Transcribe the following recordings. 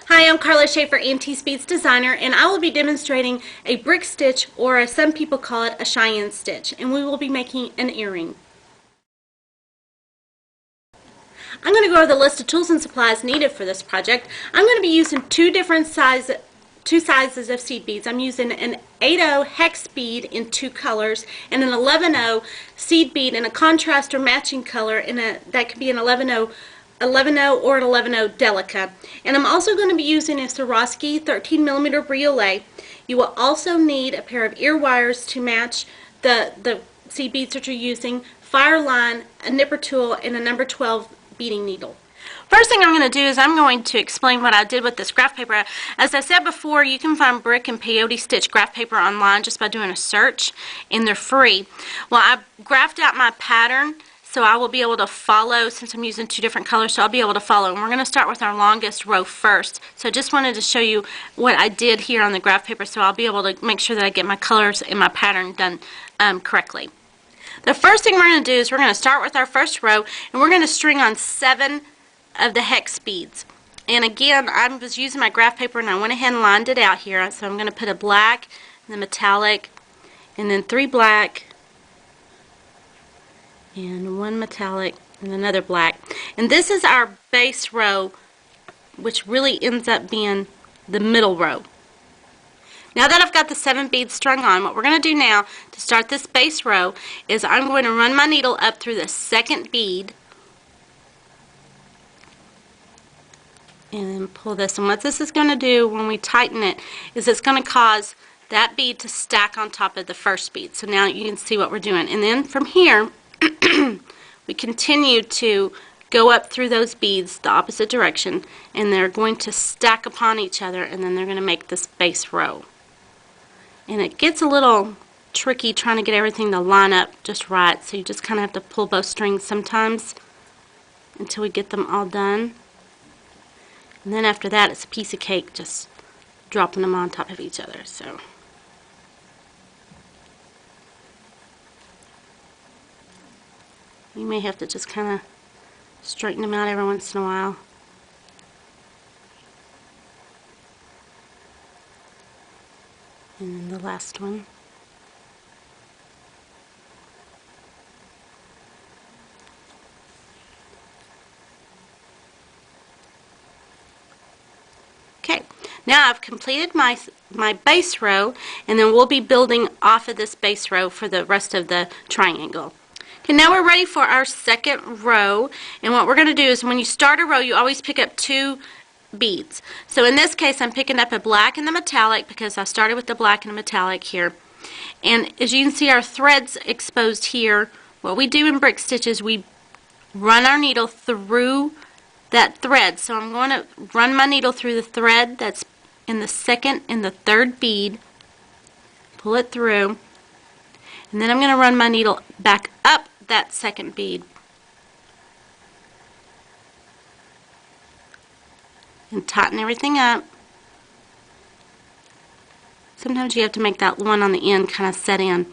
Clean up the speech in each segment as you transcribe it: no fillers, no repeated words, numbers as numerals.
Hi, I'm Carla Schaefer, Antiques Beads designer, and I will be demonstrating a brick stitch, or as some people call it, a Cheyenne stitch, and we will be making an earring. I'm going to go over the list of tools and supplies needed for this project. I'm going to be using two sizes of seed beads. I'm using an 8/0 hex bead in two colors and an 11/0 seed bead in a contrast or matching color, that could be an 11/0 or an 11/0 Delica. And I'm also going to be using a Swarovski 13mm Briolette. You will also need a pair of ear wires to match the seed beads that you're using, fire line, a nipper tool, and a number 12 beading needle. First thing I'm going to do is I'm going to explain what I did with this graph paper. As I said before, you can find brick and peyote stitch graph paper online just by doing a search, and they're free. Well, I graphed out my pattern so I will be able to follow, since I'm using two different colors, so I'll be able to follow. And we're going to start with our longest row first. So I just wanted to show you what I did here on the graph paper, so I'll be able to make sure that I get my colors and my pattern done correctly. The first thing we're going to do is we're going to start with our first row, and we're going to string on 7 of the hex beads. And again, I was using my graph paper and I went ahead and lined it out here. So I'm going to put a black, and a metallic, and then 3 black, and 1 metallic, and another black. And this is our base row, which really ends up being the middle row. Now that I've got the 7 beads strung on, what we're going to do now to start this base row is I'm going to run my needle up through the second bead and then pull this. And what this is going to do when we tighten it is it's going to cause that bead to stack on top of the first bead. So now you can see what we're doing. And then from here, we continue to go up through those beads the opposite direction, and they're going to stack upon each other, and then they're going to make this base row. And it gets a little tricky trying to get everything to line up just right, so you just kind of have to pull both strings sometimes until we get them all done. And then after that, it's a piece of cake, just dropping them on top of each other. So you may have to just kind of straighten them out every once in a while. And then the last one. Okay, now I've completed my base row, and then we'll be building off of this base row for the rest of the triangle. Okay, now we're ready for our second row, and what we're going to do is when you start a row, you always pick up 2 beads. So in this case, I'm picking up a black and the metallic because I started with the black and the metallic here. And as you can see, our threads exposed here. What we do in brick stitches, we run our needle through that thread. So I'm going to run my needle through the thread that's in the second and the third bead, pull it through, and then I'm going to run my needle back up that second bead and tighten everything up. Sometimes you have to make that one on the end kind of set in.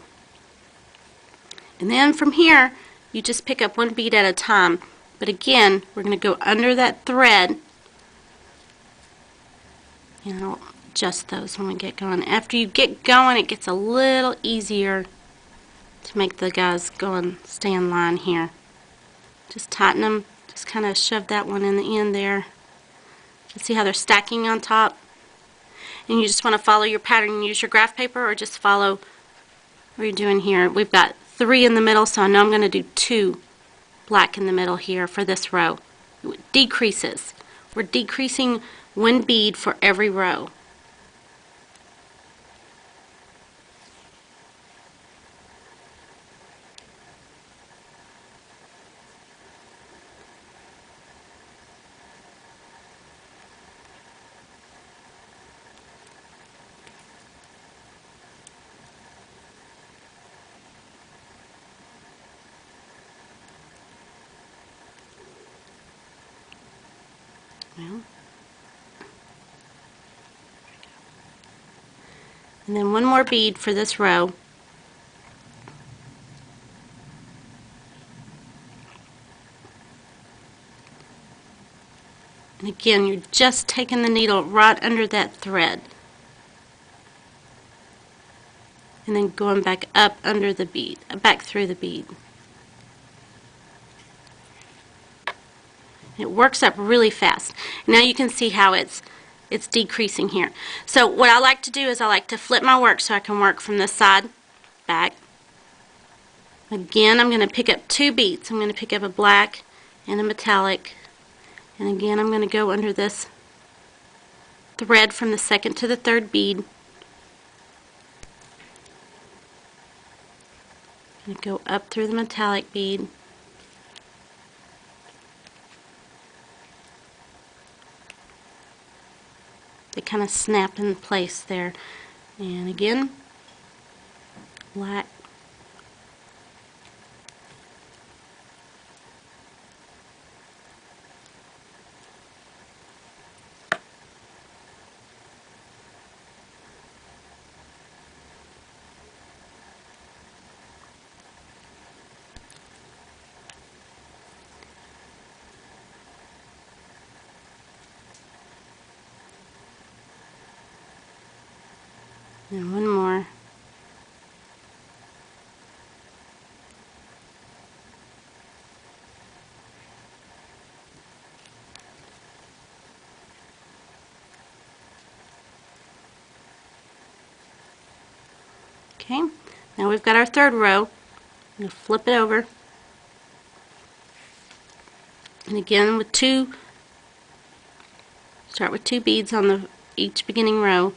And then from here, you just pick up 1 bead at a time. But again, we're going to go under that thread, and I'll adjust those when we get going. After you get going, it gets a little easier to make the guys go and stay in line here. Just tighten them, just kind of shove that one in the end there. See how they're stacking on top? And you just want to follow your pattern and use your graph paper, or just follow what you're doing here. We've got 3 in the middle, so I know I'm going to do 2 black in the middle here for this row. It decreases. We're decreasing 1 bead for every row. Well, and then 1 more bead for this row. And again, you're just taking the needle right under that thread. And then going back up under the bead, back through the bead. It works up really fast. Now you can see how it's decreasing here. So what I like to do is I like to flip my work so I can work from this side back. Again, I'm going to pick up two beads. I'm going to pick up a black and a metallic. And again, I'm going to go under this thread from the second to the third bead. I'm going to go up through the metallic bead. They kind of snap in place there. And again, black. And one more. Okay, now we've got our third row. I'm going to flip it over. And again with start with two beads on each beginning row.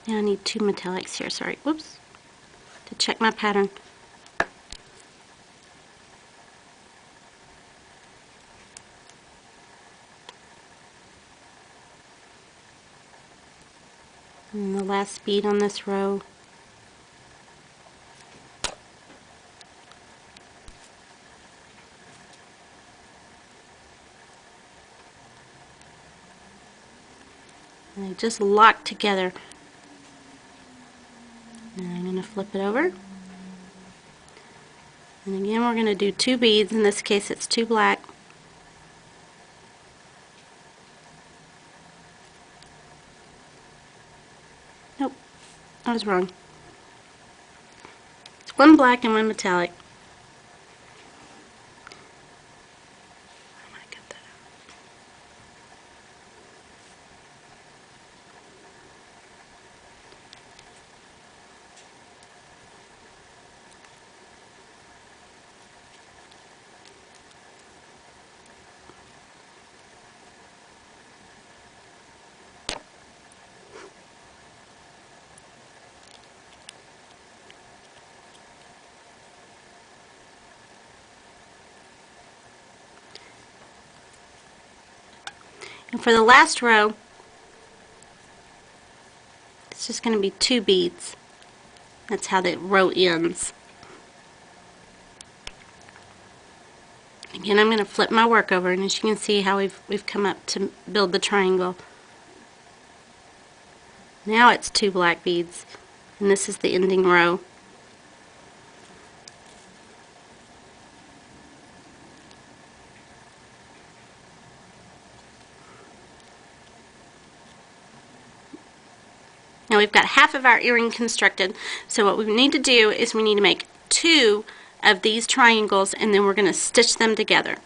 Now I need two metallics here, sorry, whoops, to check my pattern. And the last bead on this row. And they just lock together. And I'm going to flip it over. And again we're going to do two beads. In this case it's two black. Nope, I was wrong. It's one black and one metallic. And for the last row, it's just going to be two beads. That's how the row ends. Again, I'm going to flip my work over, and as you can see how we've come up to build the triangle. Now it's two black beads, and this is the ending row. Now we've got half of our earring constructed, so what we need to do is we need to make two of these triangles, and then we're going to stitch them together.